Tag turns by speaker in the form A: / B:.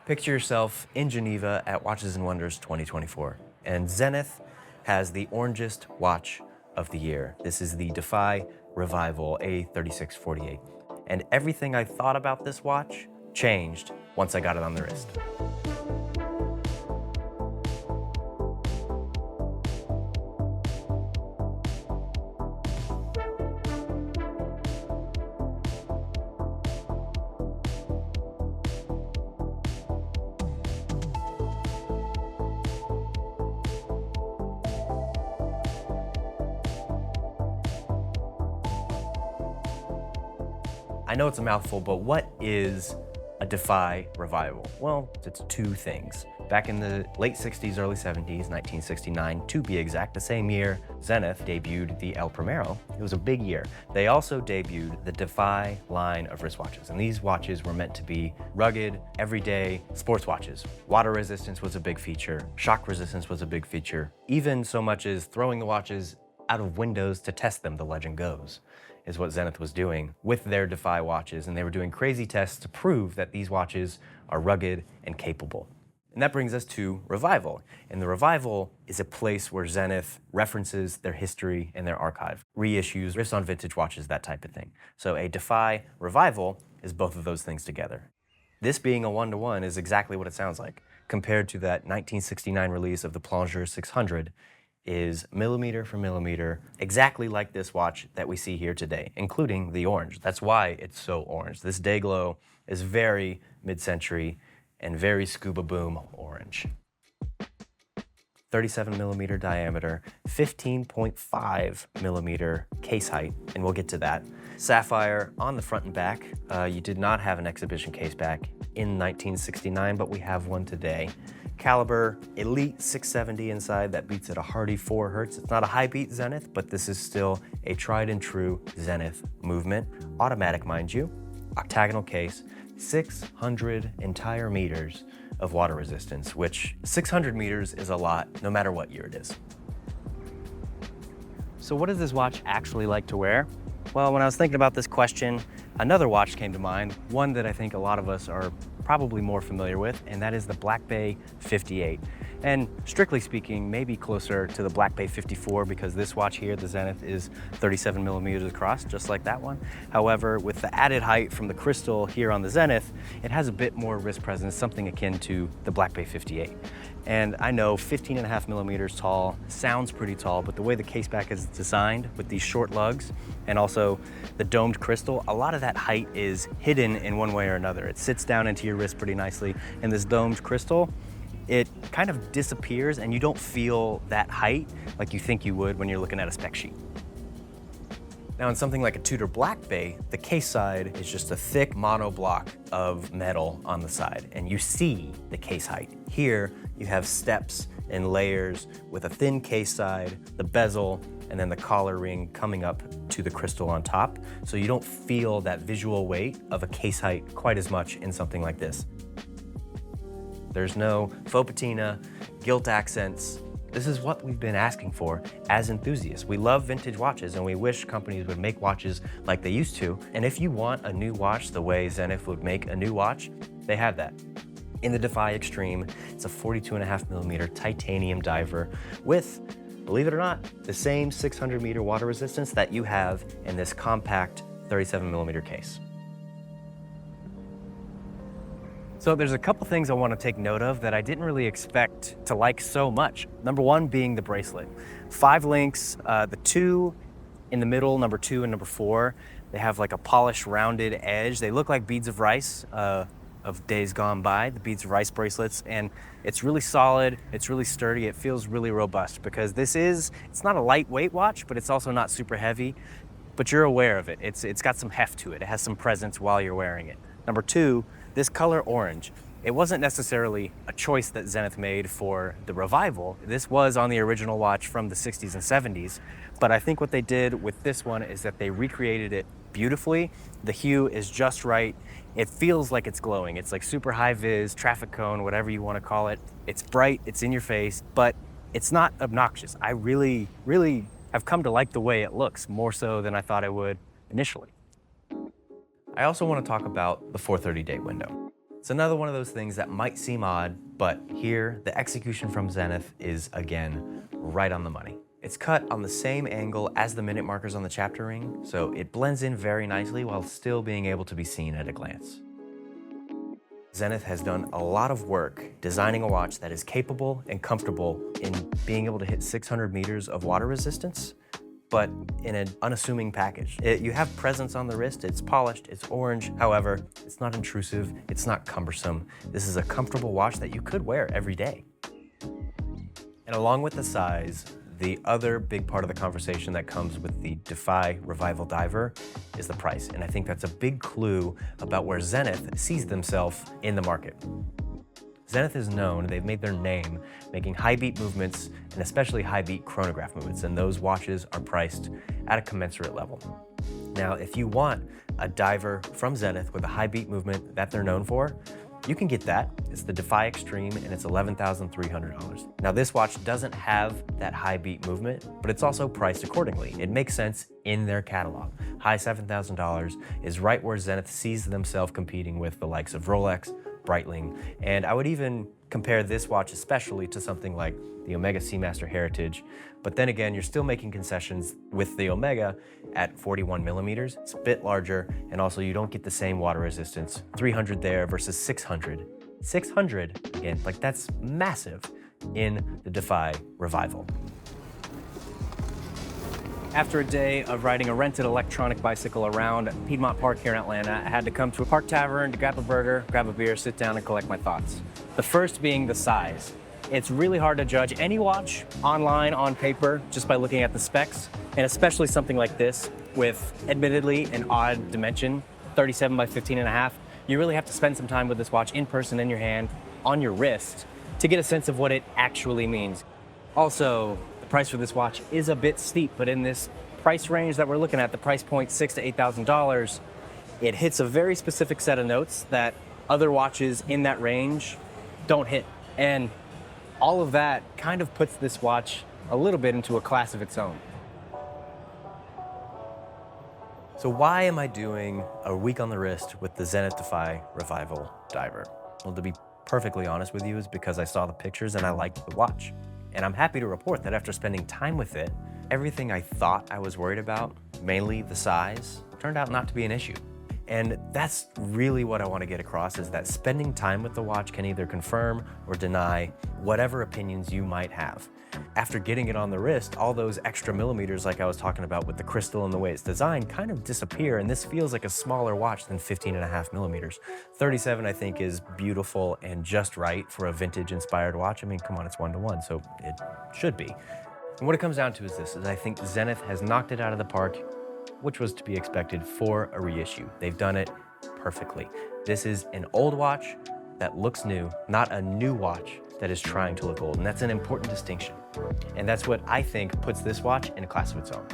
A: Picture yourself in Geneva at Watches and Wonders 2024, and Zenith has the orangest watch of the year. This is the Defy Revival A3648. And everything I thought about this watch changed once I got it on the wrist. I know it's a mouthful, but what is a Defy Revival? Well, it's two things. Back in the late 60s, early 70s, 1969 to be exact, the same year Zenith debuted the El Primero. It was a big year. They also debuted the Defy line of wristwatches, and these watches were meant to be rugged, everyday sports watches. Water resistance was a big feature, shock resistance was a big feature, even so much as throwing the watches out of windows to test them, the legend goes, is what Zenith was doing with their Defy watches, and they were doing crazy tests to prove that these watches are rugged and capable. And that brings us to Revival. And the Revival is a place where Zenith references their history and their archive, reissues, riffs on vintage watches, that type of thing. So a Defy Revival is both of those things together. This being a one-to-one is exactly what it sounds like, compared to that 1969 release of the Plongeur 600, is millimeter for millimeter, exactly like this watch that we see here today, including the orange. That's why it's so orange. This day glow is very mid-century and very scuba boom orange. 37 millimeter diameter, 15.5 millimeter case height, and we'll get to that. Sapphire on the front and back. You did not have an exhibition case back in 1969, but we have one today. Caliber Elite 670 inside, that beats at a hearty 4 hertz. It's not a high beat Zenith, but this is still a tried and true Zenith movement. Automatic, mind you, octagonal case, 600 entire meters of water resistance, which 600 meters is a lot, no matter what year it is. So what does this watch actually like to wear? Well, when I was thinking about this question, another watch came to mind, one that I think a lot of us are probably more familiar with, and that is the Black Bay 58. And strictly speaking, maybe closer to the Black Bay 54, because this watch here, the Zenith, is 37 millimeters across, just like that one. However, with the added height from the crystal here on the Zenith, it has a bit more wrist presence, something akin to the Black Bay 58. And I know 15.5 millimeters tall sounds pretty tall, but the way the case back is designed with these short lugs and also the domed crystal, a lot of that height is hidden in one way or another. It sits down into your wrist pretty nicely, and this domed crystal, it kind of disappears and you don't feel that height like you think you would when you're looking at a spec sheet. Now in something like a Tudor Black Bay, the case side is just a thick mono block of metal on the side, and you see the case height. Here, you have steps and layers with a thin case side, the bezel, and then the collar ring coming up to the crystal on top, so you don't feel that visual weight of a case height quite as much in something like this. There's no faux patina, gilt accents. This is what we've been asking for as enthusiasts. We love vintage watches and we wish companies would make watches like they used to. And if you want a new watch the way Zenith would make a new watch, they have that. In the Defy Extreme, it's a 42.5 millimeter titanium diver with, believe it or not, the same 600 meter water resistance that you have in this compact 37 millimeter case. So there's a couple things I want to take note of that I didn't really expect to like so much. Number one being the bracelet. 5 links, the 2 in the middle, number 2 and number 4, they have like a polished rounded edge. They look like beads of rice of days gone by, the beads of rice bracelets, and it's really solid, it's really sturdy, it feels really robust because it's not a lightweight watch, but it's also not super heavy, but you're aware of it. It's got some heft to it. It has some presence while you're wearing it. Number 2, this color orange. It wasn't necessarily a choice that Zenith made for the Revival. This was on the original watch from the 60s and 70s, but I think what they did with this one is that they recreated it beautifully. The hue is just right. It feels like it's glowing. It's like super high vis, traffic cone, whatever you want to call it. It's bright, it's in your face, but it's not obnoxious. I really, really have come to like the way it looks, more so than I thought I would initially. I also want to talk about the 430 day window. It's another one of those things that might seem odd, but here, the execution from Zenith is, again, right on the money. It's cut on the same angle as the minute markers on the chapter ring, so it blends in very nicely while still being able to be seen at a glance. Zenith has done a lot of work designing a watch that is capable and comfortable in being able to hit 600 meters of water resistance, but in an unassuming package. You have presence on the wrist, it's polished, it's orange. However, it's not intrusive, it's not cumbersome. This is a comfortable watch that you could wear every day. And along with the size, the other big part of the conversation that comes with the Defy Revival Diver is the price. And I think that's a big clue about where Zenith sees themselves in the market. Zenith is known, they've made their name making high beat movements and especially high beat chronograph movements, and those watches are priced at a commensurate level. Now, if you want a diver from Zenith with a high beat movement that they're known for, you can get that. It's the Defy Extreme and it's $11,300. Now this watch doesn't have that high beat movement, but it's also priced accordingly. It makes sense in their catalog. High $7,000 is right where Zenith sees themselves competing with the likes of Rolex, Breitling, and I would even compare this watch especially to something like the Omega Seamaster Heritage. But then again, you're still making concessions with the Omega at 41 millimeters. It's a bit larger, and also you don't get the same water resistance. 300 there versus 600. 600, again, like that's massive in the Defy Revival. After a day of riding a rented electronic bicycle around Piedmont Park here in Atlanta, I had to come to a park tavern to grab a burger, grab a beer, sit down and collect my thoughts. The first being the size. It's really hard to judge any watch online, on paper, just by looking at the specs, and especially something like this with admittedly an odd dimension, 37 by 15.5. You really have to spend some time with this watch in person, in your hand, on your wrist, to get a sense of what it actually means. Also, the price for this watch is a bit steep, but in this price range that we're looking at, the price point $6,000 to $8,000, it hits a very specific set of notes that other watches in that range don't hit. And all of that kind of puts this watch a little bit into a class of its own. So why am I doing a week on the wrist with the Zenith Defy Revival Diver? Well, to be perfectly honest with you, is because I saw the pictures and I liked the watch. And I'm happy to report that after spending time with it, everything I thought I was worried about, mainly the size, turned out not to be an issue. And that's really what I want to get across, is that spending time with the watch can either confirm or deny whatever opinions you might have. After getting it on the wrist, all those extra millimeters like I was talking about with the crystal and the way it's designed kind of disappear, and this feels like a smaller watch than 15.5 millimeters. 37 I think is beautiful and just right for a vintage inspired watch. I mean, come on, it's 1-to-1, so it should be. And what it comes down to is this, is I think Zenith has knocked it out of the park, which was to be expected for a reissue. They've done it perfectly. This is an old watch that looks new, not a new watch that is trying to look old, and that's an important distinction. And that's what I think puts this watch in a class of its own.